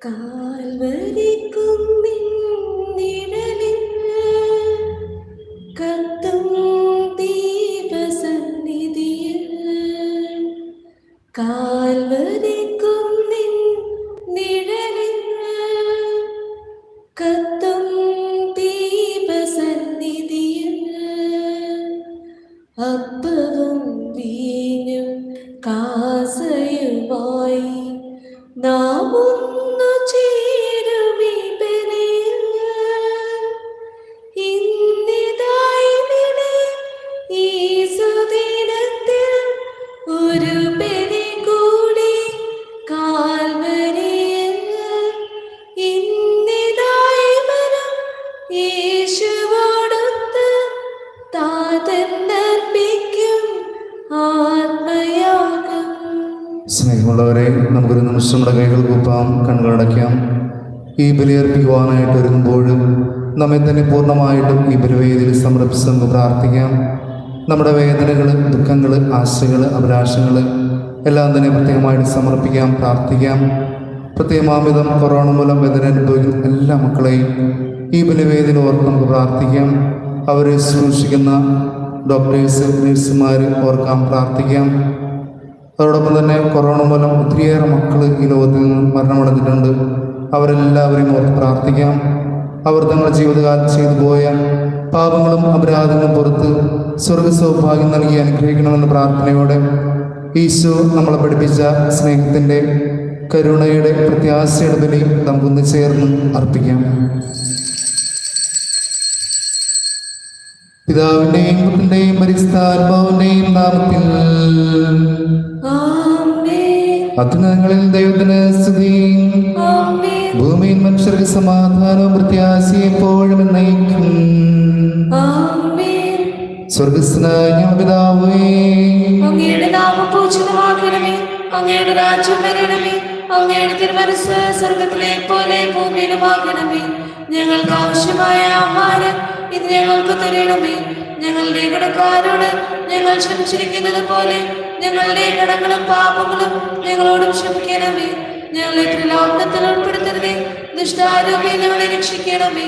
കാൽവരിക്കുന്നിൻ നിഴലിൽ കത്തും ദീപസന്നിധിയിൽ കാൽവരിക്കുന്നിൻ നിഴലിൽ കത്തും ദീപസന്നിധിയിൽ അപ്പവും വീഞ്ഞും കാസയുമായി നാമൊന്നു ചേരുമീ ബലിയിൽ ഇന്നിതായിവിടെ ഈ സുദിനത്തിൽ ഒരു ബലി കൂടി കാൽവരിയിൽ ഇന്നിതായി വരും യേശുവോടൊത്ത് താതന്നർപ്പിക്കും ആത്മയാഗം. സ്നേഹമുള്ളവരെ, നമുക്കൊരു നിമിഷം നമ്മുടെ കൈകൾ കൂപ്പാം, കണ്ണുകളടയ്ക്കാം. ഈ ബലിയർപ്പിക്കുവാനായിട്ട് ഒരുങ്ങുമ്പോൾ നമ്മെ തന്നെ പൂർണ്ണമായിട്ടും ഈ ബലിവേദിയിൽ സമർപ്പിച്ച് നമുക്ക് പ്രാർത്ഥിക്കാം. നമ്മുടെ വേദനകൾ, ദുഃഖങ്ങൾ, ആശകൾ, അഭിലാഷങ്ങൾ എല്ലാം തന്നെ പ്രത്യേകമായിട്ട് സമർപ്പിക്കാം, പ്രാർത്ഥിക്കാം. പ്രത്യേകമാമിതം കൊറോണ മൂലം വേദന അനുഭവിക്കുന്ന എല്ലാ മക്കളെയും ഈ ബലിവേദിയിൽ ഓർത്ത് നമുക്ക് പ്രാർത്ഥിക്കാം. അവരെ ശുശ്രൂഷിക്കുന്ന ഡോക്ടേഴ്സ്, നഴ്സുമാർ ഓർക്കാം, പ്രാർത്ഥിക്കാം. അതോടൊപ്പം തന്നെ കൊറോണ മൂലം ഒത്തിരിയേറെ മക്കൾ ഈ ലോകത്തിൽ നിന്ന് മരണമടഞ്ഞിട്ടുണ്ട്. അവരെല്ലാവരെയും ഓർത്ത് പ്രാർത്ഥിക്കാം. അവർ തങ്ങളുടെ ജീവിതകാലം ചെയ്തു പോയ പാപങ്ങളും അപരാധങ്ങളും പുറത്ത് സ്വർഗ സൗഭാഗ്യം നൽകി അനുഗ്രഹിക്കണമെന്ന പ്രാർത്ഥനയോടെ ഈശോ നമ്മളെ പഠിപ്പിച്ച സ്നേഹത്തിൻ്റെ, കരുണയുടെ, പ്രത്യാശയുടെ ബലി നമുക്കൊന്ന് ചേർന്ന് അർപ്പിക്കാം. പിതാവിന്റെയും പുത്രന്റെയും പരിശുദ്ധാത്മാവിന്റെയും നാമത്തിൽ അത്യുന്നതങ്ങളിൽ ദൈവത്തിന് സ്തുതി. ഭൂമിയിൽ മനുഷ്യർക്ക് സമാധാനവും പ്രത്യാശയും എപ്പോഴും എന്നേക്കും. സ്വർഗ്ഗസ്ഥനായ ഞങ്ങളുടെ പിതാവേ, അങ്ങയുടെ നാമം പൂജിതമാകണമേ, അങ്ങയുടെ രാജ്യം വരണമേ, അങ്ങയുടെ തിരുമനസ്സ് സ്വർഗ്ഗത്തിലെ പോലെ ഭൂമിയിലുമാകണമേ. ഞങ്ങൾക്ക് ആവശ്യമായ ആഹാരം ഇത് ഞങ്ങൾക്ക് തരണമേ. ഞങ്ങളുടെ കടക്കാരോട് ഞങ്ങൾ ക്ഷമിച്ചിരിക്കുന്നത് പോലെ ഞങ്ങളുടെ കടങ്ങളും പാപങ്ങളും ഞങ്ങളോട് ക്ഷമിക്കണമേ. ഞങ്ങളെ ലോകത്തിൽ ഉൾപ്പെടുത്തരുതേ, ദുഷ്ടാരൂപി ഞങ്ങളെ രക്ഷിക്കണമേ.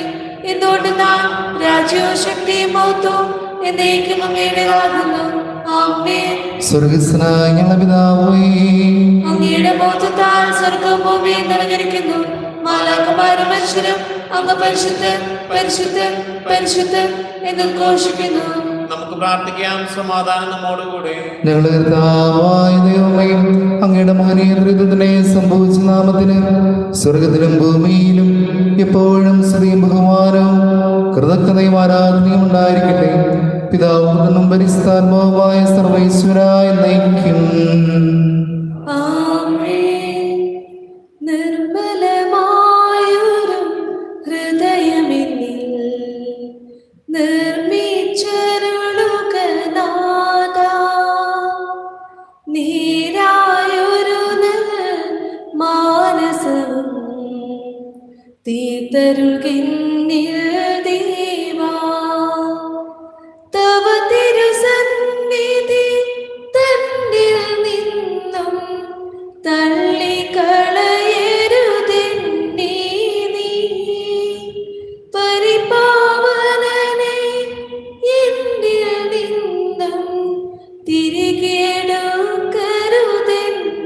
എന്തുകൊണ്ട് നാം രാജ്യവും ശക്തിയും മഹത്വവും എന്നേക്കും അങ്ങയുടേതാകുന്നു. ആമേൻ. സ്വർഗ്ഗസ്ഥനായ ഞങ്ങളുടെ പിതാവേ, അങ്ങയുടെ ബോധത്താൽ സ്വർഗ്ഗവും ഭൂമിയും നിറഞ്ഞിരിക്കുന്നു. മാലാഖമാരും മനുഷ്യരും അങ്ങ് പരിശുദ്ധൻ പരിശുദ്ധൻ പരിശുദ്ധൻ എന്ന് ഘോഷിക്കുന്നു. നമുക്ക് പ്രാർത്ഥിക്കാം. സമാധാനം നമ്മോടുകൂടെ. ഞങ്ങളുടെ കർത്താവായ ദൈവമേ, അങ്ങയുടെ മഹനീയത്വത്തിനെ സംഭവിച്ച നാമത്തിന് സ്വർഗത്തിലും ഭൂമിയിലും എപ്പോഴും സ്തുതിയും ബഹുമാനവും കൃതജ്ഞതയും ആരാധനയും ഉണ്ടായിരിക്കട്ടെ. പിതാവും പുത്രനും പരിശുദ്ധാത്മാവുമായ സർവ്വേശ്വരായ എന്നേക്കും. നിർമ്മലമായൊരു ഹൃദയമെന്നിൽ നിർമ്മിച്ചരുളുകനാഥാ, നേരായൊരു മാനസവും തീർത്തരുൾക്കെന്നിൽ ദേവാ. തവ തിരുസന്നിധി തന്നിൽ നിന്നും തള്ളിക്കളയരുതെന്നീ നീ. പരിപാവനനെ എന്നിൽ നിന്നും തിരികെടുക്കരുതെൻ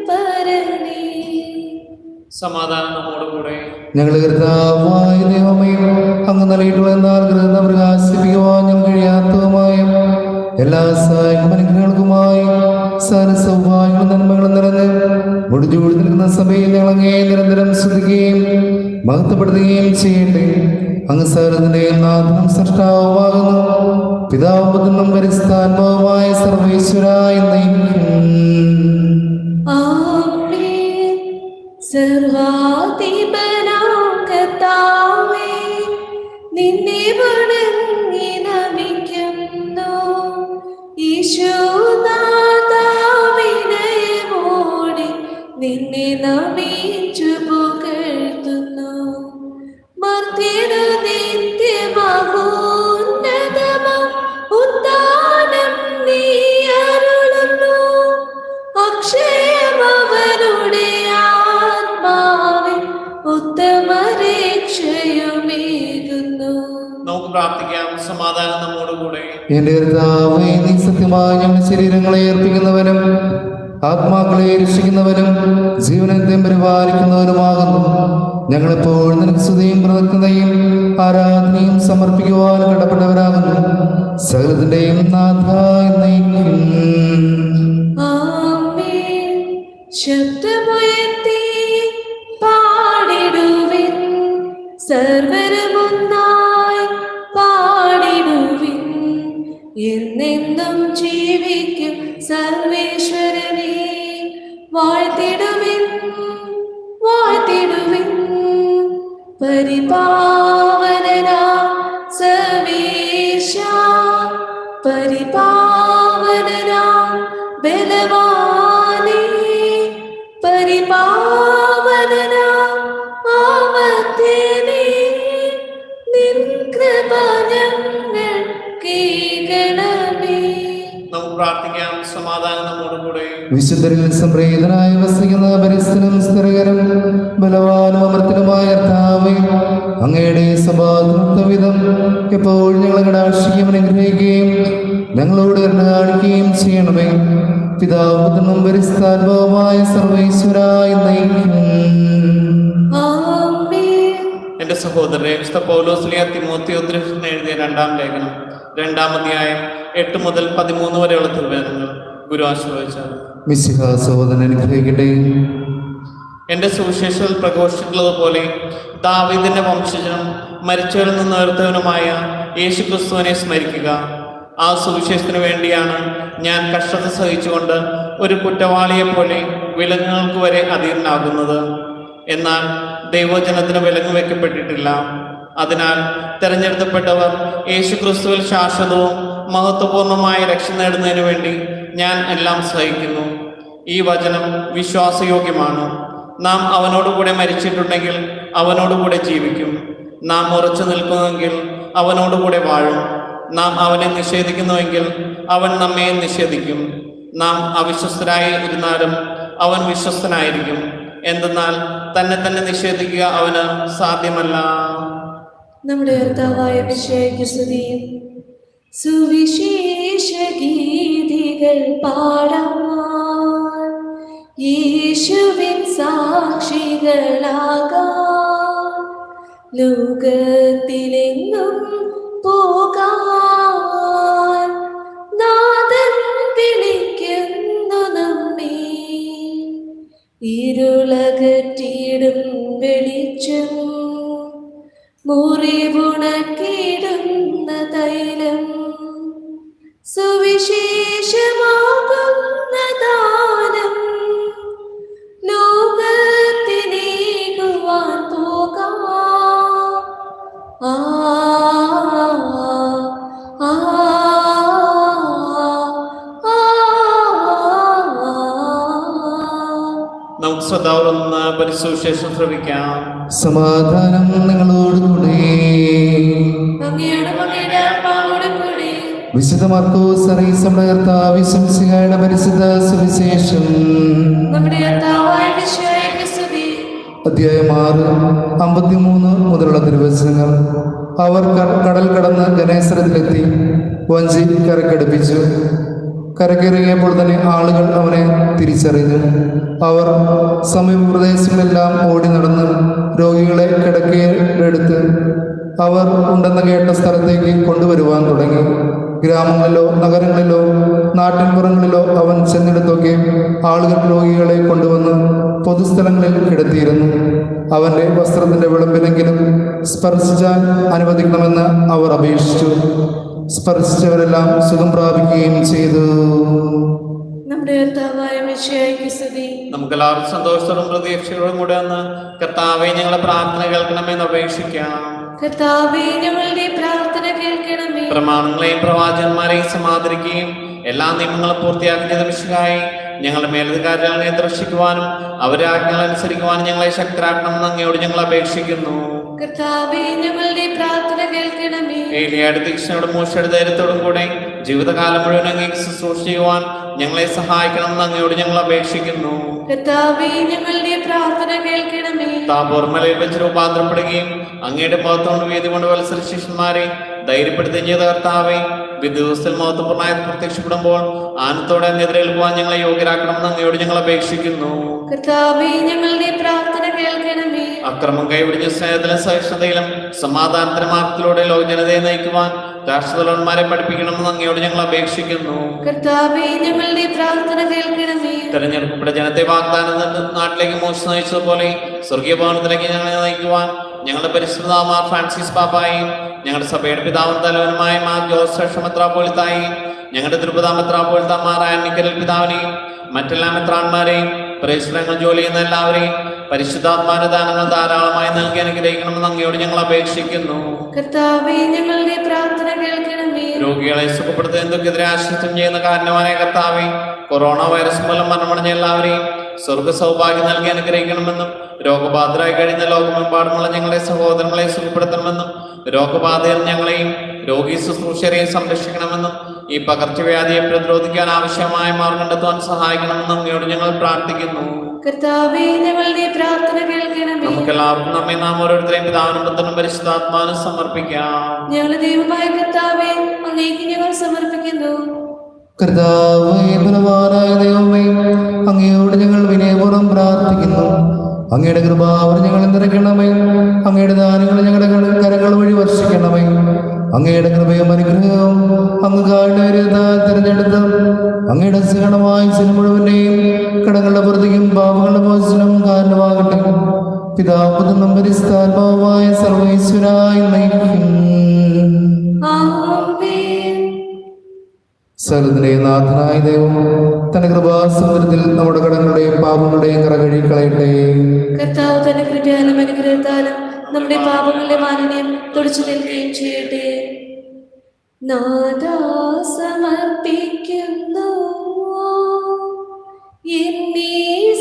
പരനേ. സമാധാനം നമ്മോടുകൂടെ. ഞങ്ങളുടെ കർത്താവായ ദൈവമേ, അങ്ങ് നൽകിയിട്ടുള്ള എന്നാൽ കൃത പ്രകാശിപ്പിക്കുവാൻ ഞങ്ങൾ കഴിയാത്തതുമായ എല്ലാ സഹായങ്ങളും അനുഗ്രഹങ്ങൾക്കുമായി സകല സൗഭാഗ്യങ്ങളും നന്മകളും നിറഞ്ഞ് മുടിഞ്ഞുകൂടി നിൽക്കുന്ന സഭയിൽ ഞങ്ങളങ്ങേ നിരന്തരം സ്തുതിക്കുകയും മഹത്വപ്പെടുത്തുകയും ചെയ്യട്ടെ. അങ്ങ് സകലത്തിന്റെയും നാഥനും സൃഷ്ടാവുമാകുന്നു. പിതാവും പുത്രനും പരിശുദ്ധാത്മാവുമായ സർവ്വേശ്വരായ എന്നേക്കും. ആമേൻ. സർവാധിപനാം കർത്താവേ, നിന്നെ വണങ്ങി നമിക്കുന്നു. ഈശോനാഥാ, വിനയമോടെ നിന്നെ നമിച്ചു പുകഴ്ത്തുന്നു. മർത്യനു നിത്യമഹോന്നതമാം ഉദ്ധാനം നീ അരുളുന്നു. അക്ഷയമവരുടെ ആത്മാവിൽ നമുക്ക് പ്രാർത്ഥിക്കാം. സമാധാനം നമ്മോടുകൂടെ. എന്റെ കർത്താവേ, നീ സത്യമായി ഞങ്ങളുടെ ശരീരങ്ങളെ ഏർപ്പിക്കുന്നവനും ആത്മാക്കളെ രക്ഷിക്കുന്നവനും ജീവനത്തെയും പരിപാലിക്കുന്നവനുമാകുന്നു. ഞങ്ങളെപ്പോൾ നിനക്ക് സ്തുതിയും പ്രദക്ഷിണയും ആരാധനയും സമർപ്പിക്കുവാൻ കടപ്പെട്ടവരാകുന്നു. സകലത്തിന്റെയും നാഥ എന്നേക്കും. ആമേൻ. ശബ്ദമുയർത്തി പാടിടുവിൻ, സർവ്വരുമൊന്നായി പാടിടുവിൻ. എന്നെന്നും ജീവിക്കും സർവേശ്വരനെ വാഴ്ത്തിടുവിൻ, വാഴ്ത്തിടുവിൻ. പരിപാവനനാം സർവേശ, പരിപാവനനാം ബലവാനേ, പരിപാവനനാം ആമത്തേനേ, നിൻ കൃപ ഞങ്ങൾ കേൾക്കണമേ. നമുക്ക് പ്രാർത്ഥിക്കാം. സമാധാനം നമ്മോടുകൂടെ. വിശുദ്ധരിൽ സംപ്രീതനായി വസിക്കുന്ന പരിസ്ഥിരം സ്ഥിരകരം ബലവാനും അമർത്തനുമായ കർത്താവേ, അങ്ങയുടെ സഭാതൃത്വവിധം എപ്പോഴും ഞങ്ങളെ കടാക്ഷിക്കുകയും അനുഗ്രഹിക്കുകയും ഞങ്ങളോട് കരുണ കാണിക്കുകയും ചെയ്യണമേ. പിതാവും പരിസ്ഥാത്മകമായ സർവേശ്വരായി നയിക്കും. ആമേൻ. എന്റെ സഹോദരരെ, വിശുദ്ധ പൗലോസ്ലീഹ തിമോഥെയോസിന് എഴുതിയ 2-ാം ലേഖനം 2-ാം അധ്യായം 8 മുതൽ 13 വരെയുള്ള തിരുവചനങ്ങൾ ഗുരു ആശീർവദിച്ചാണ്. മിശിഹ സഹോദരൻ അനുഗ്രഹിക്കട്ടെ. എന്റെ സുവിശേഷത്തിൽ പ്രഘോഷിച്ചിട്ടുള്ളതുപോലെ ദാവീദിന്റെ വംശജനും മരിച്ചവരിൽ നിന്ന് ഉയർത്തവനുമായ യേശു ക്രിസ്തുവിനെ സ്മരിക്കുക. ആ സുവിശേഷത്തിന് വേണ്ടിയാണ് ഞാൻ കഷ്ടത സഹിച്ചുകൊണ്ട് ഒരു കുറ്റവാളിയെ പോലെ വിലങ്ങുകൾക്ക് വരെ അധീനനാകുന്നത്. എന്നാൽ ദൈവജനത്തിന് വിലങ്ങ് വെക്കപ്പെട്ടിട്ടില്ല. അതിനാൽ തെരഞ്ഞെടുക്കപ്പെട്ടവർ യേശു ക്രിസ്തുവിൽ ശാശ്വതവും മഹത്വപൂർണമായ രക്ഷ നേടുന്നതിനു വേണ്ടി ഞാൻ എല്ലാം സഹിക്കുന്നു. ഈ വചനം വിശ്വാസയോഗ്യമാണ്. നാം അവനോടുകൂടെ മരിച്ചിട്ടുണ്ടെങ്കിൽ അവനോടുകൂടെ ജീവിക്കും. നാം ഉറച്ചു നിൽക്കുന്നുവെങ്കിൽ അവനോടുകൂടെ വാഴും. നാം അവനെ നിഷേധിക്കുന്നുവെങ്കിൽ അവൻ നമ്മെ നിഷേധിക്കും. നാം അവിശ്വസ്തരായി ഇരുന്നാലും അവൻ വിശ്വസ്തനായിരിക്കും. എന്തെന്നാൽ തന്നെ തന്നെ നിഷേധിക്കുക അവന് സാധ്യമല്ല. നമ്മുടെ കർത്താവായ മിശിഹായ്ക്ക് സ്തുതി. സുവിശേഷ ഗീതികൾ പാടാൻ യേശുവിൻ സാക്ഷികളാകാൻ ലോകത്തിലെങ്ങും പോകാൻ നാഥൻ വിളിക്കുന്നു നമ്മെ. ഇരുളകറ്റിയിടും വെളിച്ചം, മുറിവുണക്കിടുന്ന തൈലം, സുവിശേഷമാകുന്ന ദാനം ലോകത്തിനേകുവാൻ പോകാം. ആ ആ നമുക്ക് ശ്രദ്ധാപൂർവ്വം പരിസുവിശേഷം ശ്രമിക്കാം. സമാധാനം നിങ്ങളോടുകൂടെ. അങ്ങയുടെ മകയുടെ ആത്മാവോടും കൂടി. വിശുദ്ധ മർക്കോസ് അറിയിച്ച നമ്മുടെ കർത്താവ് യേശുമിശിഹായുടെ പരിശുദ്ധ സുവിശേഷം നമ്മുടെ കർത്താവായ മിശിഹായ്ക്ക് സ്തുതി. അധ്യായം 6:53 മുതലുള്ള തിരുവചനങ്ങൾ. അവർ കടൽ കടന്ന് ഗനേസരത്തിലെത്തി വഞ്ചി കരക്കടുപ്പിച്ചു. കരക്കിറങ്ങിയപ്പോൾ തന്നെ ആളുകൾ അവനെ തിരിച്ചറിഞ്ഞു. അവർ സമീപ പ്രദേശങ്ങളെല്ലാം ഓടി നടന്ന് രോഗികളെ കിടക്കയിലെടുത്ത് അവർ ഉണ്ടെന്ന് കേട്ട സ്ഥലത്തേക്ക് കൊണ്ടുവരുവാൻ തുടങ്ങി. ഗ്രാമങ്ങളിലോ നഗരങ്ങളിലോ നാട്ടിൻപുറങ്ങളിലോ അവൻ ചെന്നിടത്തൊക്കെ ആളുകൾ രോഗികളെ കൊണ്ടുവന്ന് പൊതുസ്ഥലങ്ങളിൽ കിടത്തിയിരുന്നു. അവന്റെ വസ്ത്രത്തിന്റെ വിളമ്പിലെങ്കിലും സ്പർശിച്ചാൻ അനുവദിക്കണമെന്ന് അവർ അപേക്ഷിച്ചു. സ്പർശിച്ചവരെല്ലാം സുഖം പ്രാപിക്കുകയും ചെയ്തു. നമ്മുടെ കർത്താവായ മിശിഹായ്ക്ക് സ്തുതി. നമുക്കെല്ലാവർക്കും സന്തോഷത്തോടും പ്രതീക്ഷയോടും കൂടെ ഒന്ന് കർത്താവെ ഞങ്ങളുടെ പ്രാർത്ഥന കേൾക്കണമെന്ന് അപേക്ഷിക്കാം. കർത്താവേ, ഞങ്ങളുടെ പ്രാർത്ഥന കേൾക്കണമേ. പ്രമാണങ്ങളെയും പ്രവാചകന്മാരെയും സമാദരിക്കുകയും എല്ലാ നിയമങ്ങളും പൂർത്തിയാക്കിയത് മിശിഹായി ഞങ്ങളുടെ മേലധികാരികളെ ദർശിക്കുവാനും അവരെ ആജ്ഞകൾ അനുസരിക്കുവാനും ഞങ്ങളെ ശക്തരാക്കണമെന്ന് അങ്ങയോട് ഞങ്ങൾ അപേക്ഷിക്കുന്നു. കർത്താവേ, ഞങ്ങളുടെ പ്രാർത്ഥന കേൾക്കണമേ. ഏലിയായുടെ തീക്ഷ്ണയോടും മോശയുടെ ധൈര്യത്തോടും കൂടെ ജീവിതകാലം മുഴുവൻ അങ്ങേക്ക് ശുശ്രൂഷ ചെയ്യുവാൻ ഞങ്ങളെ സഹായിക്കണമെന്ന് അങ്ങയോട് ഞങ്ങൾ അപേക്ഷിക്കുന്നു. കർത്താവേ, ഞങ്ങളുടെ പ്രാർത്ഥന കേൾക്കണമേ. താബോർ മലയിൽ വെച്ച് രൂപാന്തരപ്പെടുകയും അങ്ങയുടെ മഹത്വം വേദി കൊണ്ട് വത്സര ശിഷ്യന്മാരെ ധൈര്യപ്പെടുത്തുകയും ചെയ്ത കർത്താവെ, വിദ്യാഭ്യാസത്തിൽ മഹത്വപൂർണ്ണമായി പ്രത്യക്ഷപ്പെടുമ്പോൾ ആനത്തോടെ എതിരേൽക്കുവാൻ ഞങ്ങളെ യോഗ്യരാക്കണമെന്ന് അങ്ങയോട് ഞങ്ങൾ അപേക്ഷിക്കുന്നു. കർത്താവേ, ഞങ്ങളുടെ പ്രാർത്ഥന കേൾക്കണമേ. അക്രമം കൈവിടിഞ്ഞ സ്നേഹത്തിലും സഹിഷ്ണുതയിലും സമാധാനത്തിന് മാർഗത്തിലൂടെ ലോകജനതയെ നയിക്കുവാൻ രാഷ്ട്രതലവന്മാരെ പഠിപ്പിക്കണമെന്ന് അങ്ങയോട് ഞങ്ങൾ അപേക്ഷിക്കുന്നു. കർത്താവേ, ഞങ്ങളുടെ പ്രാർത്ഥന കേൾക്കണമേ. തെരഞ്ഞെടുക്കപ്പെട്ട ജനത്തെ വാഗ്ദാനം നാട്ടിലേക്ക് മോശം നയിച്ചതുപോലെ സ്വർഗീയ ഭവനത്തിലേക്ക് ഞങ്ങളെ നയിക്കുവാൻ ഞങ്ങളുടെ പരിശുദ്ധമാർ ഫ്രാൻസിസ് പാപ്പായും ഞങ്ങളുടെ സഭയുടെ പിതാവും തലവനുമായ മാർ ജോസഫ് മെത്രാപ്പോലിത്തായും ഞങ്ങളുടെ തിരുപ്പത മെത്രാപ്പോലിത്തമാരായ നിക്കരൽ പിതാവിനെയും മറ്റെല്ലാ മെത്രാന്മാരെയും പരിശ്രമങ്ങൾ ജോലി ചെയ്യുന്ന എല്ലാവരെയും പരിശുദ്ധാത്മാന ദാനങ്ങൾ ധാരാളമായി നൽകി അനുഗ്രഹിക്കണമെന്ന് അങ്ങയോട് ഞങ്ങൾ അപേക്ഷിക്കുന്നു. കർത്താവേ, ഞങ്ങളുടെ പ്രാർത്ഥന കേൾക്കണമേ. രോഗികളെ സുഖപ്പെടുത്തുന്ന എന്തൊക്കെതിരെ ആശ്രയിച്ചും ചെയ്യുന്ന കാരണവാനായ കർത്താവെ, കൊറോണ വൈറസ് മൂലം മരണമടഞ്ഞ എല്ലാവരെയും സ്വർഗ സൗഭാഗ്യം നൽകി അനുഗ്രഹിക്കണമെന്നും രോഗബാധിതരായി കഴിയുന്ന ലോകമെമ്പാടുമുള്ള ഞങ്ങളുടെ സഹോദരങ്ങളെ സുഖപ്പെടുത്തണമെന്നും രോഗബാധിതർ ഞങ്ങളെയും രോഗി ശുശ്രൂഷരെയും സംരക്ഷിക്കണമെന്നും ഈ പകർച്ചവ്യാധിയെ പ്രതിരോധിക്കാൻ ആവശ്യമായ മാർഗം കണ്ടെത്താൻ സഹായിക്കണമെന്നും അങ്ങയോട് ഞങ്ങൾ പ്രാർത്ഥിക്കുന്നു. കർത്താവേ, ഞങ്ങളുടെ പ്രാർത്ഥന കേൾക്കണമേ. നമുക്കെല്ലാവർക്കും നമ്മെ നാം ഓരോരുത്തരെയും പിതാവിനും പുത്രനും പരിശുദ്ധാത്മാവിനും സമർപ്പിക്കാം. ഞങ്ങളുടെ ദൈവമായ കർത്താവേ, അങ്ങേക്ക് ഞങ്ങൾ സമർപ്പിക്കുന്നു. കർത്താവേ, ബലവാനായ ദൈവമേ, അങ്ങയോട് ഞങ്ങൾ വിനയപൂർവ്വം പ്രാർത്ഥിക്കുന്നു. അങ്ങയുടെ കൃപാവരം ഞങ്ങൾ നിറയ്ക്കണമേ. അങ്ങയുടെ ദാനങ്ങൾ ഞങ്ങളുടെ കരങ്ങൾ വഴി വർഷിക്കണമേ. അങ്ങയുടെ കൃപയും അനുഗ്രഹവും അങ്ങ് തിരഞ്ഞെടുത്ത അങ്ങയുടെ സഹനമായ മുഴുവനെയും കടങ്ങളുടെ പ്രതിയും പാപങ്ങളുടെ മോചനം കാരണമാകട്ടെ. പിതാപുത്രനും പരിശുദ്ധാത്മാവുമായ സർവ്വേശ്വരായി നയിക്കും. സകലത്തിന്റെയും നാഥനായ ദൈവം തന്റെ കൃപാസമുദ്രത്തിൽ നമ്മുടെ കടങ്ങളുടെയും പാപങ്ങളുടെയും കറ കഴുകിക്കളയട്ടെ. കർത്താവ് തന്റെ കൃപയാലും അനുഗ്രഹത്താലും നമ്മുടെ പാപങ്ങളുടെ മാലിന്യം തുടച്ചു നിൽക്കുകയും ചെയ്യട്ടെ. നാഥാ, സമർപ്പിക്കുന്നു, എന്നെ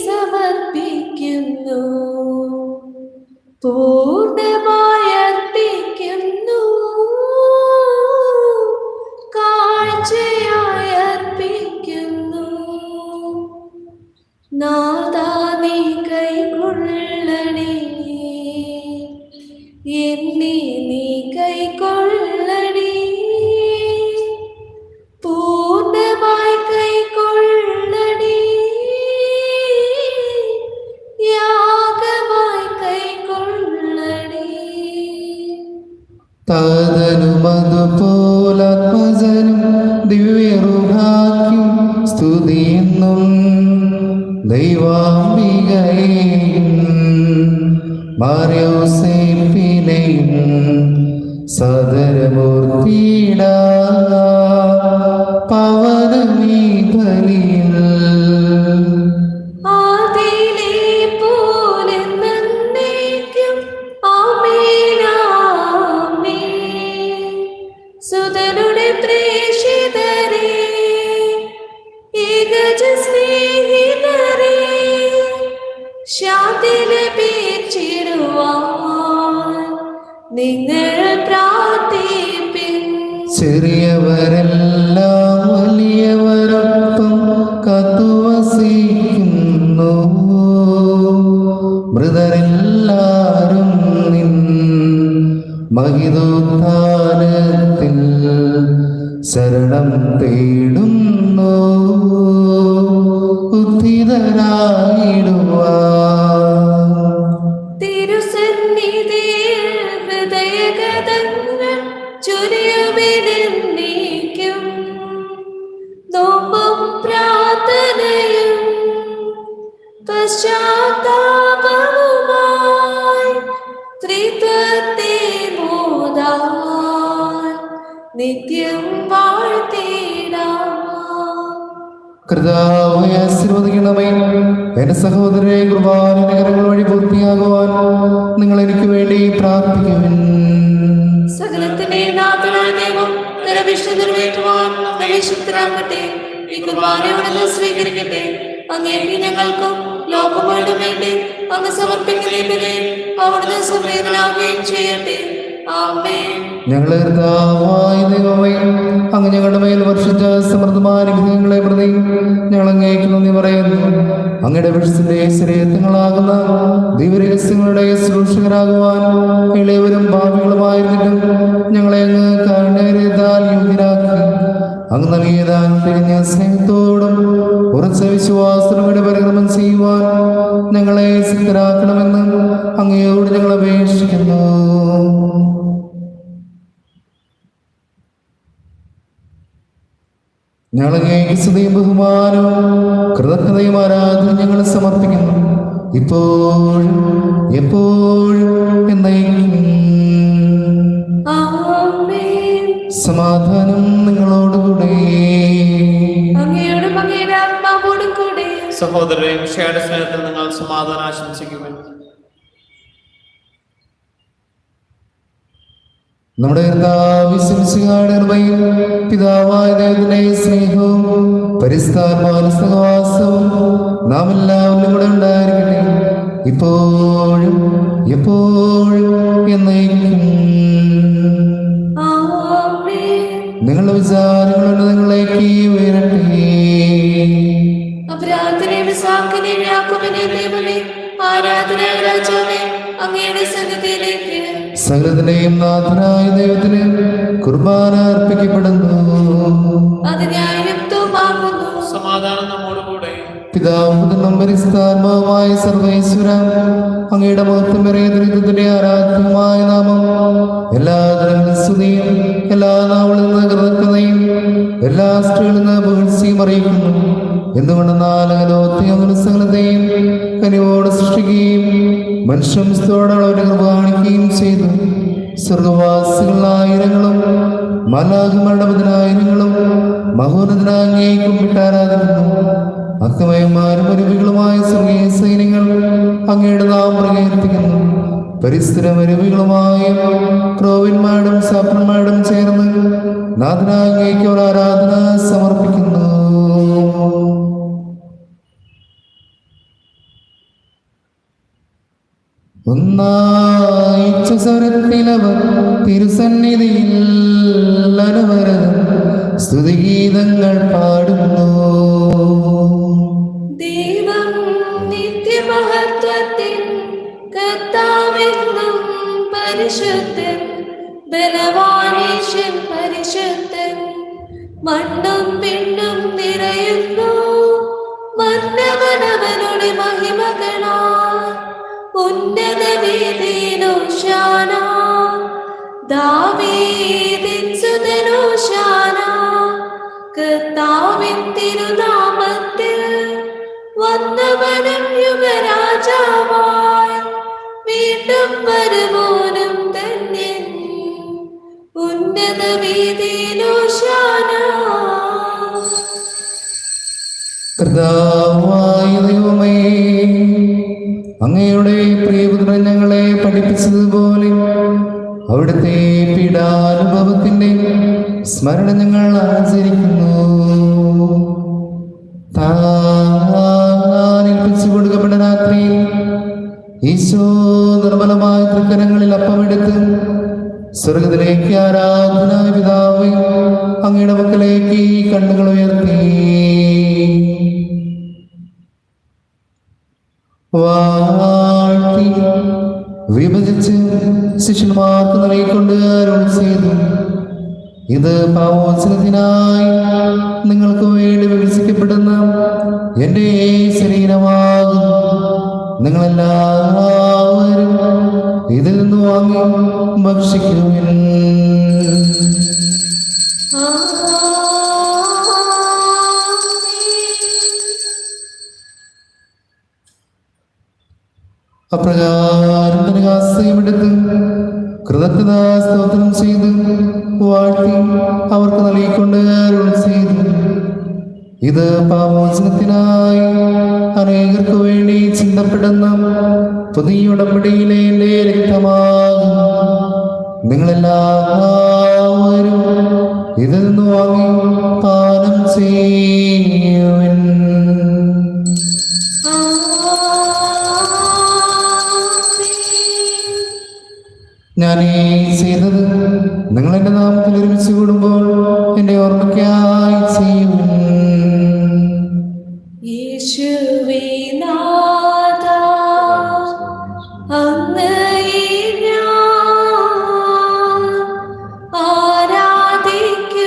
സമർപ്പിക്കുന്നു, പൂർണ്ണമായി അർപ്പിക്കുന്നു, കാഴ്ചയായി അർപ്പിക്കുന്നു. നാഥാ, നീ കൈക്കൊള്ളണേ, എന്നെ നീ കൈക്കൊള്ളണേ, പൂർണ്ണമായി കൈക്കൊള്ളണേ, യാഗമായി കൈക്കൊള്ളണേ. തദനുമതുപോലാത്മജനും ദിവ്യറുഹാക്കും സ്തുതിയെന്നും ദൈവാംബികയെയും മാർയോസേപ്പിനെയും സദരമൂർത്തിയിട പവനമീ ബലിയിൽ ആദിയിലെ പോലെ നന്നേക്കും. ആമേൻ, ആമേൻ. സുതനുടെ പ്രേക്ഷിതരേ, ഏകജ സ്നേഹിതരേ, ശാന്തി ലഭിച്ചിടുവാൻ നിങ്ങൾ പ്രാർത്ഥിപ്പിൻ. ചെറിയവരെല്ലാം വലിയവരൊപ്പം കാത്തുവസിക്കുന്നു. മൃതരെല്ലാരും നിൻ മഹിതോത്ഥാനത്തിൽ ശരണം തേടുന്നു. ഉദ്ധിതരായിടുവാൻ തിരുസന്നിധിയിൽ ഹൃദയഗതങ്ങൾ ചൊരിയുവിനെന്നേക്കും. നോമ്പും പ്രാർത്ഥനയും പശ്ചാത്താപവുമായി ത്രിത്വത്തെ മോദാൻ നിത്യം വാഴ്ത്തിടാം. കർത്താവേ, ആശീർവദിക്കണമേ. എന്റെ സഹോദരരെ, കുർബാനയുടെ കരങ്ങൾ വഴി പൂർത്തിയാകുവാൻ നിങ്ങൾ എനിക്ക് വേണ്ടി പ്രാർത്ഥിക്കുവിൻ. സകലത്തിന്റെ നാഥനായ ദൈവം നിരവിഷ്ണു നിറവേറ്റുവാൻ നമ്മെ ശക്തരാക്കട്ടെ. ഈ കുർബാനയോടെ സ്വീകരിക്കട്ടെ. അങ്ങേക്ക് ഞങ്ങൾക്കും ലോകങ്ങളുടെ വേണ്ടി അങ്ങ് സമർപ്പിക്കുന്നതിനെ അവിടുന്ന് സംവേദനാവുകയും ചെയ്യട്ടെ. ആമേൻ. ഞങ്ങളെ കർത്താവായ ദൈവമേ, അങ്ങ് ഞങ്ങളുടെ മേൽ വർഷിച്ച സമൃദ്ധമായ അനുഗ്രഹങ്ങളെ പ്രതി ഞങ്ങൾ അങ്ങേക്ക് നന്ദി പറയുന്നു. അങ്ങയുടെ വിഷത്തിന്റെ ശരീരങ്ങളാകുന്ന ദിവ്യരഹസ്യങ്ങളുടെ ശുശ്രൂഷകരാകുവാൻ ഇളയവരും ഭാവികളുമായിരുന്നിട്ടും ഞങ്ങളെ അങ്ങ് അങ്ങ് നൽകിയതാൻ തിരിഞ്ഞ സ്നേഹത്തോടും ഉറച്ച വിശ്വാസത്തോടെ പരിക്രമം ചെയ്യുവാൻ ഞങ്ങളെ സിദ്ധരാക്കണമെന്ന് അങ്ങയോട് ഞങ്ങൾ അപേക്ഷിക്കുന്നു. ഞങ്ങളങ്ങേക്ക് സ്തുതിയും ബഹുമാനവും കൃതജ്ഞതയും ആരാധന ഞങ്ങൾ സമർപ്പിക്കുന്നു, ഇപ്പോഴും എപ്പോഴും എന്നേക്കും. ആമേൻ. സമാധാനം നിങ്ങളോടുകൂടെ. അങ്ങയോടും അങ്ങയുടെ ആത്മാവോടും കൂടെ. സഹോദരരെ, മിശിഹായുടെ സ്നേഹത്തിൽ നിങ്ങൾ സമാധാനം ആശംസിക്കുവാൻ. നമ്മുടെ കർത്താവിശിഹാടർമ്മയും പിതാവായ ദൈവത്തിന്റെ സ്നേഹവും പരിസ്ഥാനമായ സഹവാസവും നാം എല്ലാവരും കൂടെ ഉണ്ടായിരിക്കട്ടെ, ഇപ്പോഴും എപ്പോഴും എന്നേക്കും. നിങ്ങളുടെ വിചാരങ്ങളുടെ നിങ്ങളേക്ക് ഉയരട്ടെ. ആരാധന രാജാവേ, അങ്ങയുടെ സന്നിധിയിലേക്ക് സകലത്തിന്റെയും നാഥനായ ദൈവത്തിന് കുർബാന അർപ്പിക്കപ്പെടുന്നു. അത് ന്യായയുക്തവുമാകുന്നു. സമാധാനം നമ്മോടുകൂടെ. പിതാവും പരിസ്ഥാനവുമായ സർവേശ്വര, അങ്ങയുടെ മഹത്വമേറിയ ദൈവത്തിന്റെ ആരാധ്യമായ നാമം എല്ലാ സ്തുതിയും എല്ലാ നാവുകളിൽ നിന്ന് കൃതജ്ഞതയും എല്ലാ സ്ത്രീകളിൽ നിന്ന് പുകഴ്ചയും അറിയിക്കുന്നു. എന്തുകൊണ്ടെന്നാൽ ലോകത്തെയും സകലത്തെയും കനിവോട് സൃഷ്ടിക്കുകയും മനുഷ്യത്തോടെ അവരുടെ കൃപ കാണിക്കുകയും ചെയ്തു. സ്വർഗവാസികളായിരങ്ങളും മാലാഖമാരുടെ പതിനായിരങ്ങളും മഹോന്നതനായി കുമ്പിട്ട് ആരാധിക്കുന്നു. അക്തമയന്മാരും അരുവികളുമായ സ്വർഗീയ സൈന്യങ്ങൾ അങ്ങയുടെ നാം പ്രകീർത്തിക്കുന്നു. പരിസ്ഥിരമരുവികളുമായ ക്രോവിന്മാരും സാപ്രന്മാരും ചേർന്ന് നാഥനായ അങ്ങേക്ക് ഒരു ആരാധന സമർപ്പിക്കുന്നു. ഒന്നായിച്ച സ്വരത്തിലവർ തിരുസന്നിധിയിൽ അനവരതം സ്തുതിഗീതങ്ങൾ പാടുന്നു. ദൈവം നിത്യമഹത്വത്തിൻ കർത്താവെന്നും പരിശുദ്ധൻ, ബലവാനീശൻ പരിശുദ്ധൻ. മണ്ണും പിണ്ണും നിറയുന്നു മന്നവനവനുടെ മഹിമകളാൽ. ഉന്നത വീതിയിലോശാന, ദാവീദിൻ സുതനോശാന. കർത്താവിൻ തിരുനാമത്തിൽ വന്നവനും യുഗരാജാവായി, വീണ്ടും വരുവോനും ധന്യൻ. ഉന്നത വീതിയിലോശാന. കർത്താവായ ദൈവമേ, അങ്ങയുടെ പ്രിയപുത്രൻ ഞങ്ങളെ പഠിപ്പിച്ചതുപോലെ അവിടുത്തെ പീഡാനുഭവത്തിന്റെ സ്മരണ ഞങ്ങൾ ആചരിക്കുന്നു. താനേൽപ്പിച്ചു കൊടുക്കപ്പെട്ട രാത്രി ഈശോ നിർമ്മലമായ തൃക്കരങ്ങളിൽ അപ്പമെടുത്ത് സ്വർഗത്തിലേക്ക് ആരാധനായ പിതാവേ അങ്ങയുടെ മക്കളിലേക്ക് കണ്ണുകൾ ഉയർത്തി വാഴ്ത്തി വിഭജിച്ച് ശിഷ്യന്മാർക്ക് നൽകിക്കൊണ്ട് അരുൾ ചെയ്തു. ഇത് പാവോത്സവത്തിനായി നിങ്ങൾക്ക് വേണ്ടി വിഭജിക്കപ്പെടുന്ന എൻ്റെ ശരീരമാകുന്നു. നിങ്ങളെല്ലാവരും ഇതിൽ നിന്ന് വാങ്ങി ഭക്ഷിക്കുവിൻ. അപ്രകാരം ദാസയമെടുത്ത് കൃതജ്ഞതാ സ്തോത്രം ചെയ്ത് വാഴ്ത്തി അവർക്ക് നൽകിക്കൊണ്ട് അരുൾ ചെയ്തു. ഇത് പാപമോചനത്തിനായി അനേകർക്ക് വേണ്ടി ചിന്തപ്പെടുന്ന പുതിയ ഉടമ്പടിയിലെ എൻ്റെ രക്തമാകുന്നു. നിങ്ങളെല്ലാവരും ഇതിൽ നിന്ന് വാങ്ങി പാനം ചെയ്യുവിൻ. ഞാൻ ഈ ചെയ്തത് നിങ്ങൾ എൻ്റെ നാമത്തിൽ ഒരുമിച്ച് കൂടുമ്പോൾ എൻ്റെ ഓർമ്മയ്ക്കായി ചെയ്യുവിൻ. യേശുവേ നാഥാ, അങ്ങയെ ഞാൻ ആരാധിക്കുന്നു.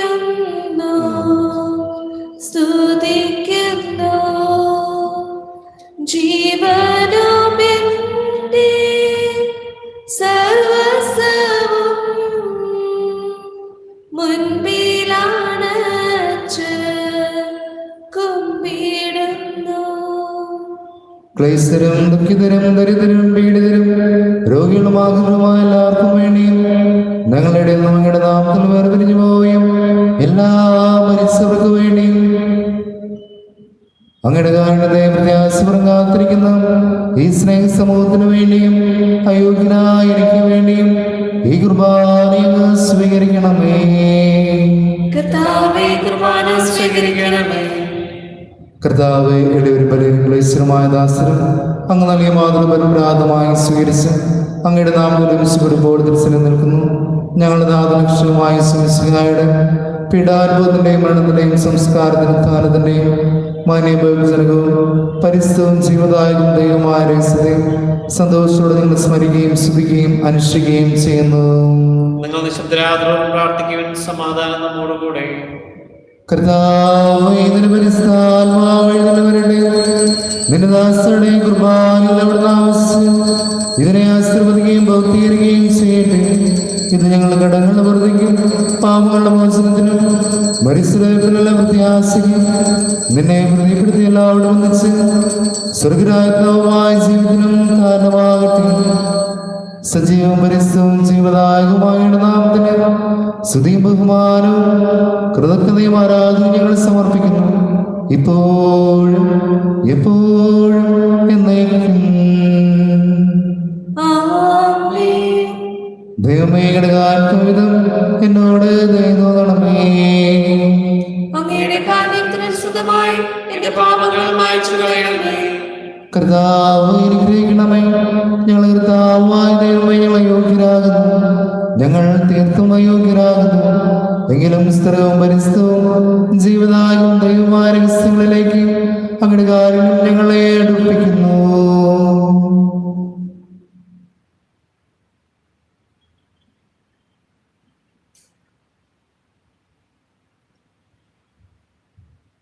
ക്ലേശരും ദുഃഖിതരും ദരിദ്രരും പീഡിതരും രോഗികളുമാകുന്നതുമായ എല്ലാവർക്കും വേണ്ടിയും ഞങ്ങളുടെ അങ്ങയുടെ നാമത്തിൽ വേർപിരിഞ്ഞു പോവുകയും എല്ലാ മരിച്ചവർക്ക് വേണ്ടിയും അങ്ങയുടെ കാരണത്തെ പ്രത്യാശപുരം കാത്തിരിക്കുന്ന ഈ സ്നേഹ സമൂഹത്തിനു വേണ്ടിയും അയോഗ്യനായ എനിക്ക് വേണ്ടിയും ഈ കുർബാനയെ സ്വീകരിക്കണമേ. കർത്താവേ, കുർബാന സ്വീകരിക്കണമേ. കർത്താവേ, ഒരു ബലിശ്വരമായ ദാസരും അങ്ങ് നൽകിയ മാതൃപരപ്രാതമായി സ്വീകരിച്ച് അങ്ങയുടെ നാമത്തിൽ വിശുദ്ധപ്പെടുമ്പോൾ ദർശനം നിൽക്കുന്നു. ഞങ്ങളുടെ നാദലക്ഷ്യമായ സുമിശിഹായുടെ പീഡാനുഭവത്തിന്റെയും മരണത്തിന്റെയും സംസ്കാരത്തിനും സ്ഥാനത്തിന്റെയും മാന്യഭോജനകവും പരിസ്ഥവും ജീവദായകവും ദൈവമായ രഹസ്യത്തെ സന്തോഷത്തോടെ നിങ്ങൾ സ്മരിക്കുകയും സ്തുതിക്കുകയും അനുഷ്ഠിക്കുകയും ചെയ്യുന്നു. നിങ്ങൾ നിശബ്ദരാത്രോടും പ്രാർത്ഥിക്കുവാൻ സമാധാനം നമ്മോടുകൂടെ. കർത്താവേ, നിന്റെ പരിശുദ്ധാത്മാവ് എഴുന്നള്ളവരുടെ നിന്റെ ദാസരുടെ കുർബാനയിൽ അവിടുന്ന് ആവശ്യം ഇതിനെ ആശീർവദിക്കുകയും ഭൗതീകരിക്കുകയും ചെയ്യട്ടെ. ഇത് ഞങ്ങളുടെ കടങ്ങളുടെ വെറുതെക്കും പാപങ്ങളുടെ മോചനത്തിനും മരിച്ചതിനുള്ള പ്രത്യാശയ്ക്കും നിന്നെ പ്രതിപ്പെടുത്തി എല്ലാവരും ഒന്നിച്ച് സ്വർഗരാജ്ഞവുമായ ജീവിതത്തിനും കാരണമാകട്ടെ. സജീവവും പരിസ്ഥവും ജീവദായകമായ നാമത്തിന് സ്തുതിയും ബഹുമാനവും കൃതജ്ഞതയും ആരാധനയും ഞങ്ങൾ സമർപ്പിക്കുന്നു, ഇപ്പോഴും എപ്പോഴും എന്നേക്കും. ദൈവമേ, ഘടകാത്മവിധം എന്നോട് ദയ തോന്നണമേ. അങ്ങയുടെ കാരുണ്യത്തിനനുസൃതമായി എന്റെ പാപങ്ങൾ മായ്ച്ചു കളയണമേ. കർത്താവ് അനുഗ്രഹിക്കണമേ. ഞങ്ങൾ കർത്താവായ ദൈവമേ, ഞങ്ങൾ അയോഗ്യരാകുന്നു, ഞങ്ങൾ തീർത്തും അയോഗ്യരാകുന്നു. എങ്കിലും സ്ഥിരവും പരിസ്ഥവും ജീവദായകവും ദൈവമായ രഹസ്യങ്ങളിലേക്ക് അങ്ങയുടെ കാരുണ്യം ഞങ്ങളെ അടുപ്പിക്കുന്നു.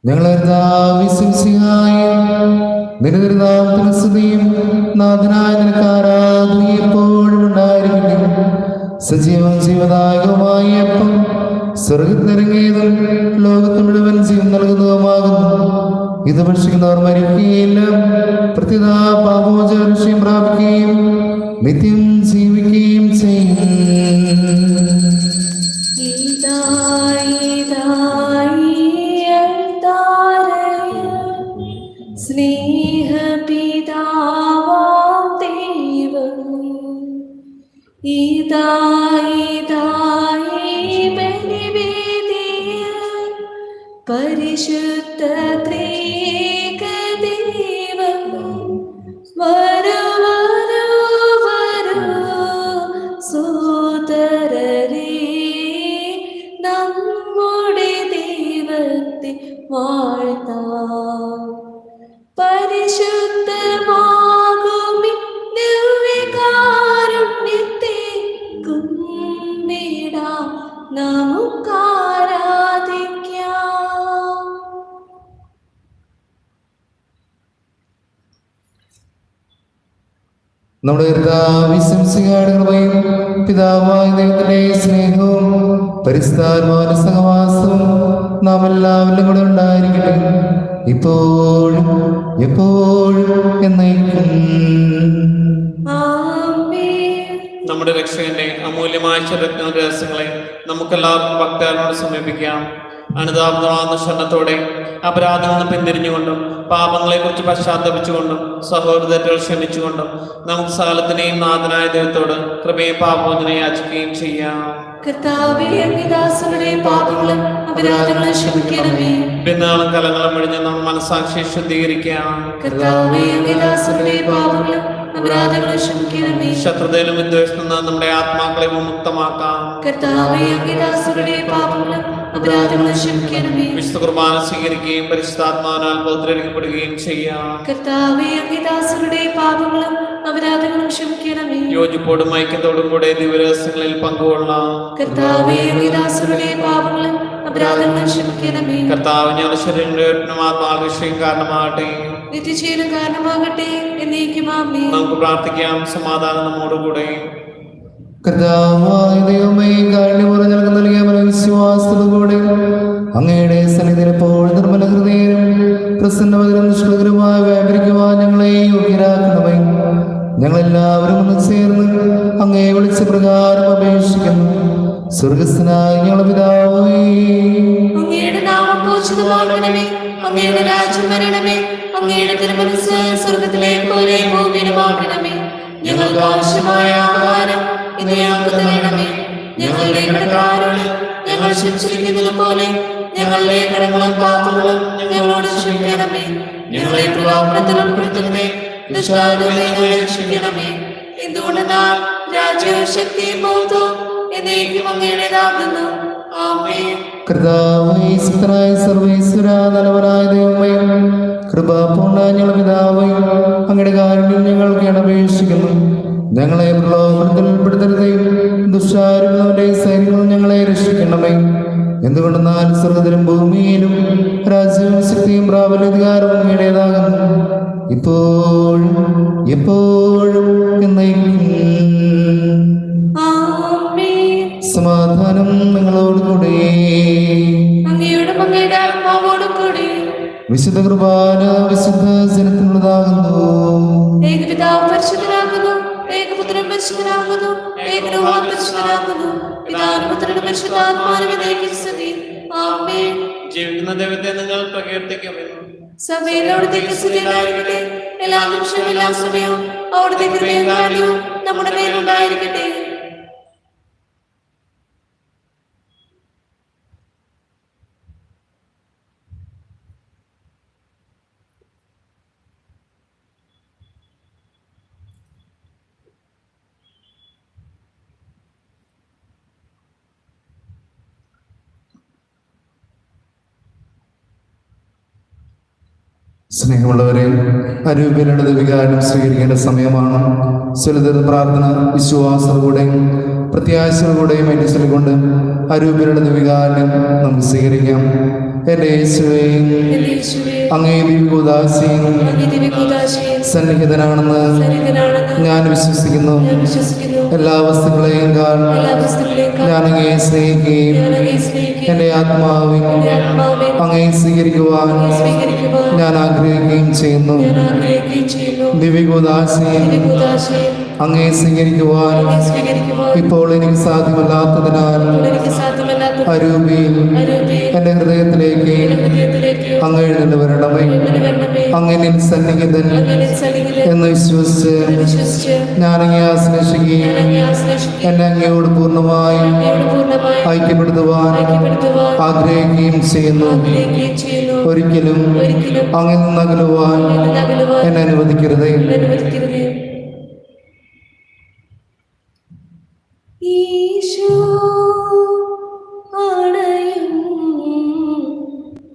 ഞങ്ങളെ നിരന്തരനാമത്തിന് സ്തുതിയും നാഥനായ നിനക്ക് ആരാധനയും എപ്പോഴും ഉണ്ടായിരിക്കട്ടെ. സജീവം ജീവദായകവുമായ അപ്പം സ്വർഗത്തിനിറങ്ങിയതും ലോകത്ത് മുഴുവൻ ജീവൻ നൽകുന്നതുമാകുന്നു. ഇത് ഭക്ഷിക്കുന്നവർ മരിക്കുകയില്ല, പ്രത്യേക പാപോചാരം പ്രാപിക്കുകയും നിത്യം ജീവിക്കുകയും ചെയ്യും. സ്നേഹപിതാവാം ദൈവം ഇതായി ബലിവേദിയിൽ പരിശുദ്ധ ത്രിയേക ദൈവം വരൂ സോദരരേ, നമ്മുടെ ദൈവത്തെ വാഴ്ത്താം. പരിശുദ്ധമാകുമി ദിവ്യകാരുണ്യത്തെ കുമ്പിടാം, നമുക്കാരാധിക്കാം. നമ്മുടെ കർത്താവിശംസിയുടെ കൃപയും പിതാവായ ദൈവത്തിന്റെ സ്നേഹവും പരിശുദ്ധാത്മാവിന്റെ സഹവാസവും നാം എല്ലാവരിലും കൂടെ ഉണ്ടായിരിക്കട്ടെ, ഇപ്പോഴും എപ്പോഴും എന്നേക്കും. നമ്മുടെ രക്ഷകന്റെ അമൂല്യമായ രഹസ്യങ്ങളെ നമുക്കെല്ലാവർക്കും ഭക്തരോട് സമീപിക്കാം. അനുതാപമാകുന്ന ക്ഷണത്തോടെ അപരാധങ്ങൾ പിന്തിരിഞ്ഞുകൊണ്ടും പാപങ്ങളെ കുറിച്ച് പശ്ചാത്തപിച്ചുകൊണ്ടും സഹോദരങ്ങൾ ക്ഷമിച്ചുകൊണ്ടും നമുക്ക് സകലത്തിനെയും നാഥനായ ദൈവത്തോട് കൃപയും പാപമോചനം യാചിക്കുകയും ചെയ്യാം. കർത്താവേ, അങ്ങേ ദാസരുടെ പാപങ്ങളും അപരാധങ്ങളും ക്ഷമിക്കണമേ. പിന്നാളും കലങ്ങളും ഒഴിഞ്ഞ് നമ്മൾ മനസ്സാക്ഷിയെ ശുദ്ധീകരിക്കാം. കർത്താവേ, അങ്ങേ ദാസരുടെ പാപങ്ങളും അപരാധങ്ങളും ക്ഷമിക്കണമേ. ശത്രുതയിലും വിദ്വേഷത്തിൽ നിന്ന് നമ്മുടെ ആത്മാക്കളെ മുക്തമാക്കാം. കർത്താവേ, അങ്ങേ ദാസരുടെ പാപങ്ങളും അപരാധങ്ങളും ക്ഷമിക്കണമേ. വിശുദ്ധ കുർബാന സ്വീകരിക്കുകയും പരിശുദ്ധാത്മാവിനാൽ പൗത്രീകരിക്കപ്പെടുകയും ചെയ്യാം. കർത്താവേ, അങ്ങേ ദാസരുടെ പാപങ്ങളും അപരാധങ്ങളും ക്ഷമിക്കണമേ. യോജിപ്പോടും ഐക്യത്തോടും കൂടെ ദിവരഹസ്യങ്ങളിൽ പങ്കുകൊള്ളാം. കർത്താവേ, അങ്ങേ ദാസരുടെ പാപങ്ങളും അപരാധങ്ങളും ക്ഷമിക്കണമേ. കർത്താവ് ഞങ്ങളുടെ ശരീരത്തിനും ആത്മാവിഷയം കാരണമാകട്ടെ, നിത്യജീവന് കാരണമാകട്ടെ, എന്നേക്കും ആമേൻ. നമുക്ക് പ്രാർത്ഥിക്കാം. സമാധാനം നമ്മോടുകൂടെ. കർത്താവായ ദൈവമേ, കാരുണ്യപൂർവ്വം ഞങ്ങൾക്ക് നൽകിയ വിശ്വാസത്തോടുകൂടെ അങ്ങയുടെ സന്നിധിയിൽ എപ്പോഴും നിർമ്മല ഹൃദയരും പ്രസന്നവകരും നിഷ്കളങ്കരുമായി വ്യാപരിക്കുവാൻ ഞങ്ങളെ യോഗ്യരാ ഞങ്ങളെല്ലാവരും ഒന്ന് ചേർന്ന് അങ്ങേ വിളിച്ച പ്രകാരം അപേക്ഷിക്കുന്നു. സ്വർഗസ്ഥനായ ഞങ്ങളുടെ പിതാവേ, അങ്ങയുടെ നാമം പൂജിതമാകണമേ. അങ്ങയുടെ രാജ്യം വരണമേ. അങ്ങയുടെ തിരുമനസ്സ് സ്വർഗത്തിലെ പോലെ ഭൂമിയിലുമാകണമേ. ഞങ്ങൾക്ക് ആവശ്യമായ ആഹാരം ഇന്ന് ഞങ്ങൾക്ക് തരണമേ. ഞങ്ങളുടെ കടക്കാരോട് ഞങ്ങൾ ക്ഷമിച്ചിരിക്കുന്നത് പോലെ ഞങ്ങളുടെ കടങ്ങളും പാപങ്ങളും ഞങ്ങളോട് ക്ഷമിക്കണമേ. ഞങ്ങളെ പ്രലോഭനത്തിൽ ഉൾപ്പെടുത്തണമേ. ദുഷ്ടാരൂപങ്ങളെ ഞങ്ങളെ രക്ഷിക്കണമേ. എന്തുകൊണ്ടെന്നാൽ രാജ്യവും ശക്തിയും ബോധവും എന്നേക്കും അങ്ങയുടേതാകുന്നു. ആമേൻ. കർത്താവേ, സുതനായ സർവേശ്വര, നല്ലവനായ ദൈവമേ, കൃപാപൂർണ്ണ ഞങ്ങളുടെ പിതാവേ, അങ്ങയുടെ കാരുണ്യം ഞങ്ങൾക്ക് അപേക്ഷിക്കുന്നു. ഞങ്ങളെ പ്രലോഭനത്തിൽ ഉൾപ്പെടുത്തരുതേ. ദുഷ്ടാരൂപങ്ങളുടെ സൈന്യങ്ങൾ ഞങ്ങളെ രക്ഷിക്കണമേ. എന്തുകൊണ്ടെന്നാൽ സ്വർഗ്ഗത്തിലും ഭൂമിയിലും രാജ്യവും ശക്തിയും പ്രാബല്യാധികാരവും അങ്ങയുടേതാകുന്നു, ഇപ്പോഴും എപ്പോഴും എന്നേക്കും. ആമേൻ. സമാധാനം നിങ്ങളോടുകൂടെ. അങ്ങയുടെ അങ്ങയുടെ ആത്മാവോടും കൂടി. വിശുദ്ധ കുർബാന വിശുദ്ധ ജനത്തിനുള്ളതാകുന്നു. ഏകപിതാവ് പരിശുദ്ധനാകുന്നു. ഏകപുത്രൻ പരിശുദ്ധനാകുന്നു. ഏകരൂപം പരിശുദ്ധനാകുന്നു. പിതാവിനും പുത്രനും പരിശുദ്ധാത്മാവിനും എന്നേക്കും സ്തുതി. ആമേൻ. ജീവിക്കുന്ന ദൈവത്തെ നിങ്ങൾ പ്രകീർത്തിക്കുമെന്ന് സഭയിൽ അവിടുത്തേക്ക് സ്തുതിയായിരിക്കട്ടെ. എല്ലാ നിമിഷവും എല്ലാ സമയവും അവിടുത്തെ കൃപയും കാരുണ്യവും നമ്മുടെ മേലുണ്ടായിരിക്കട്ടെ. സ്നേഹമുള്ളവരെ, അരൂപിയുടെ വികാരം സ്വീകരിക്കേണ്ട സമയമാണ്. സുലഭ പ്രാർത്ഥന വിശ്വാസത്തോടെയും പ്രത്യാശയോടെയും അനുസരിച്ചുകൊണ്ട് അരൂപിയുടെ വികാരം നമുക്ക് സ്വീകരിക്കാം. എന്റെ യേശുവേ, അങ്ങേ ദിവ്യകൂദാശയും സന്നിഹിതനാണെന്ന് ഞാൻ വിശ്വസിക്കുന്നു. എല്ലാ വസ്തുക്കളെയും ഞാൻ അങ്ങയെ സ്നേഹിക്കുകയും എന്റെ ആത്മാവിൽ അങ്ങയെ സ്വീകരിക്കുവാൻ ഞാൻ ആഗ്രഹിക്കുകയും ചെയ്യുന്നു. ദിവ്യകൂദാശയും അങ്ങയെ സ്വീകരിക്കുവാൻ ഇപ്പോൾ എനിക്ക് സാധ്യമല്ലാത്തതിനാൽ അരൂപിയിൽ എന്റെ ഹൃദയത്തിലേക്ക് അങ്ങ് എഴുന്നള്ളി വരണമേ. അങ്ങനെ സന്നിഹിതൻ എന്ന് വിശ്വസിച്ച് ഞാൻ അങ്ങയെ ആശ്ലേഷിക്കുകയും എന്നെ അങ്ങയോട് പൂർണ്ണമായും ഐക്യപ്പെടുത്തുവാൻ ആഗ്രഹിക്കുകയും ചെയ്യുന്നു. ഒരിക്കലും അങ്ങിൽ നിന്ന് അകലുവാൻ എന്നെ അനുവദിക്കരുതേ. ഈശോ അണയും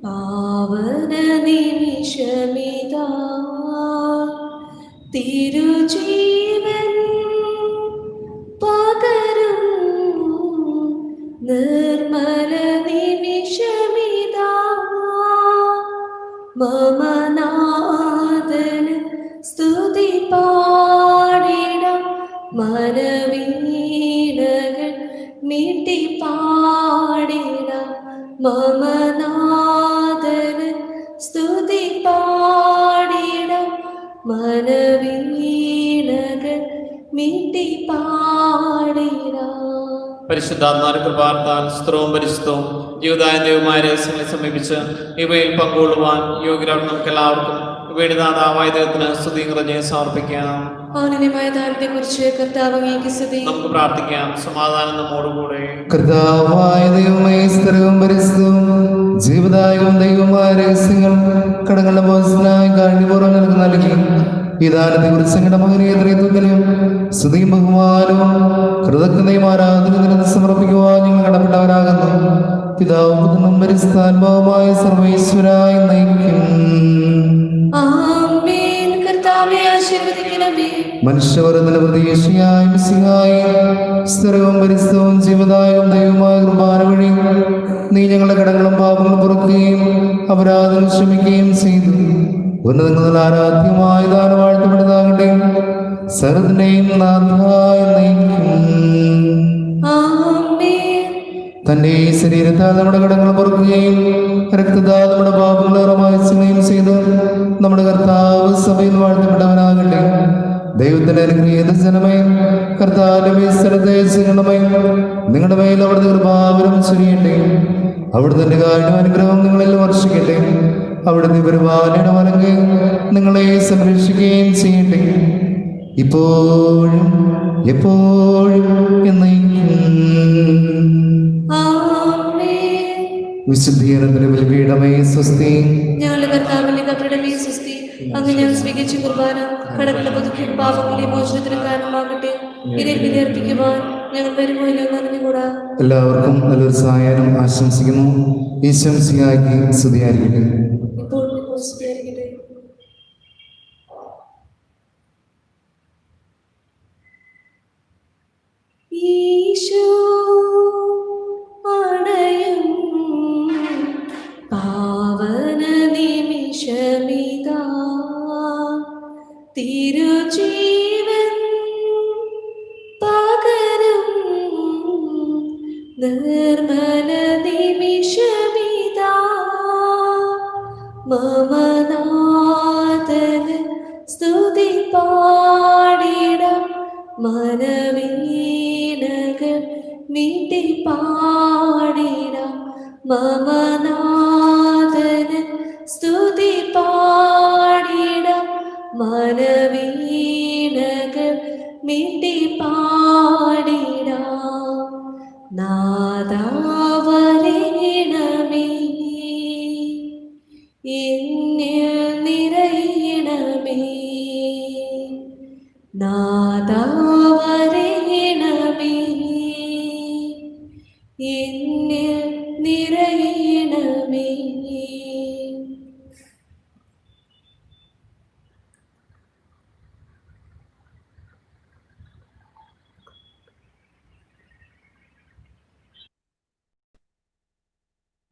പാവന നിമിഷമിതാ, തിരുജീവൻ പകരും നിർമ്മല നിമിഷമിതാ. മമ നാഥന സ്തുതി പാടിടാം, മനവീണകൾ മീട്ടി പാടിടാം. മമ നാഥന സ്തുതി പാടിടാം, മനവീണകൾ മീട്ടി പാടിടാം. പരിശുദ്ധാത്മാവിന്റെ കൃപാർത്താൽ സ്ത്രവും പരിശുദ്ധവും ജീവിതായ ദൈവമായ രഹസ്യങ്ങളെ സമീപിച്ച് ഇവയിൽ പങ്കുകൊള്ളുവാൻ യോഗ്യരാണ് നമുക്ക് എല്ലാവർക്കും ഇവയുടെ നാഥാവായ ദൈവത്തിന് സ്തുതി നിറഞ്ഞ് സമർപ്പിക്കാം. ഔന്നത്യമായ ദാനത്തെ കുറിച്ച് കർത്താവ് അങ്ങേക്ക് സ്തുതി. നമുക്ക് പ്രാർത്ഥിക്കാം. സമാധാനം നമ്മോടുകൂടെ. കർത്താവായ ദൈവമേ, സ്ഥിരവും പരിശുദ്ധവും ജീവദായകവും ദൈവമായ രഹസ്യങ്ങൾ കടങ്ങളുടെ മോചനത്തിനായി കാരുണ്യപൂർവ്വം നിനക്ക് നൽകി ഈ ദാനത്തെ കുറിച്ച് ഞങ്ങളുടെ മകനീയത്രയും സ്തുതിയും ബഹുമാനവും കൃതജ്ഞതയും ആരാധനയും സമർപ്പിക്കുവാൻ ഞങ്ങൾ കടപ്പെട്ടവരാകുന്നു. പിതാവും പുത്രനും പരിശുദ്ധാത്മാവുമായ സർവ്വേശ്വരായി നയിക്കും. ആമേൻ. കർത്താവേ ആശീർവദിക്കണമേ. മനുഷ്യവർദ്ധന പ്രതീക്ഷയായി മിശിഹായി സ്ഥിരവും പരിശുദ്ധവും ജീവദായകവും ദൈവമായ കുർബാന വഴി നീ ഞങ്ങളുടെ കടങ്ങളും പാപങ്ങളും പുറക്കുകയും അപരാധങ്ങൾ ക്ഷമിക്കുകയും ചെയ്തു. ഉന്നതങ്ങളിൽ ആരാധ്യമായ ദാനം വാഴ്ത്തപ്പെടുന്നതാകട്ടെ. സർവ്വത്തിന്റെയും നാഥായ നയിക്കും. തന്റെ ഈ ശരീരത്താൽ നമ്മുടെ കടങ്ങൾ പൊറുക്കുകയും രക്തത്താൽ നമ്മുടെ പാപങ്ങൾ മായ്ച്ചുകയും ചെയ്ത് നമ്മുടെ കർത്താവ് സഭയിൽ വാഴ്ത്തപ്പെട്ടവനാകട്ടെ. ദൈവത്തിന്റെ അനുഗ്രഹീത ജനമേ, കർത്താവിന്റെ സ്ഥലത്തെ ചെയ്യണമേ. നിങ്ങളുടെ മേൽ അവിടുത്തെ കൃപാവരം ചൊരിയട്ടെ. അവിടുത്തെ കാര്യം അനുഗ്രഹം നിങ്ങളിൽ വർഷിക്കട്ടെ. അവിടുത്തെ പരിപാലനയുടെ വലങ്കെ നിങ്ങളെ സംരക്ഷിക്കുകയും ചെയ്യട്ടെ, ഇപ്പോഴും എപ്പോഴും എന്നേക്കും. ആമേൻ. വിശുദ്ധീകരണത്തിന്റെ ബലിപീഠമേ സ്വസ്തി. ഞങ്ങളുടെ കർത്താവിന്റെ കർത്തൃടമേ സ്വസ്തി. അങ്ങ് ഞാൻ സ്വീകരിച്ച കുർബാന കടങ്ങളുടെ പുതുക്കി പാപങ്ങളുടെ മോചനത്തിന് കാരണമാകട്ടെ. ഇതിൽ ബലിയർപ്പിക്കുവാൻ ഞങ്ങൾ വരുമോ ഇല്ലെന്ന് അറിഞ്ഞുകൂടാ. എല്ലാവർക്കും നല്ലൊരു സായാഹ്നം ആശംസിക്കുന്നു. ഈശംസിയാക്കി സ്തുതിയായിരിക്കട്ടെ. ഇപ്പോൾ സ്തുതിയായിരിക്കട്ടെ. ഈശോ അണയും പാവന നിമിഷമിതാ, തിരുജീവൻ പകരും നിർമ്മല നിമിഷമിതാ. മമനാഥന സ്തുതി പാടിടാം, മനവീണകൾ മീട്ടി പാടിടാം. മമനാഥന സ്തുതി പാടിടാം, മനവീണകൾ മീട്ടി പാടിടാം. നാദാ വരേണമേ.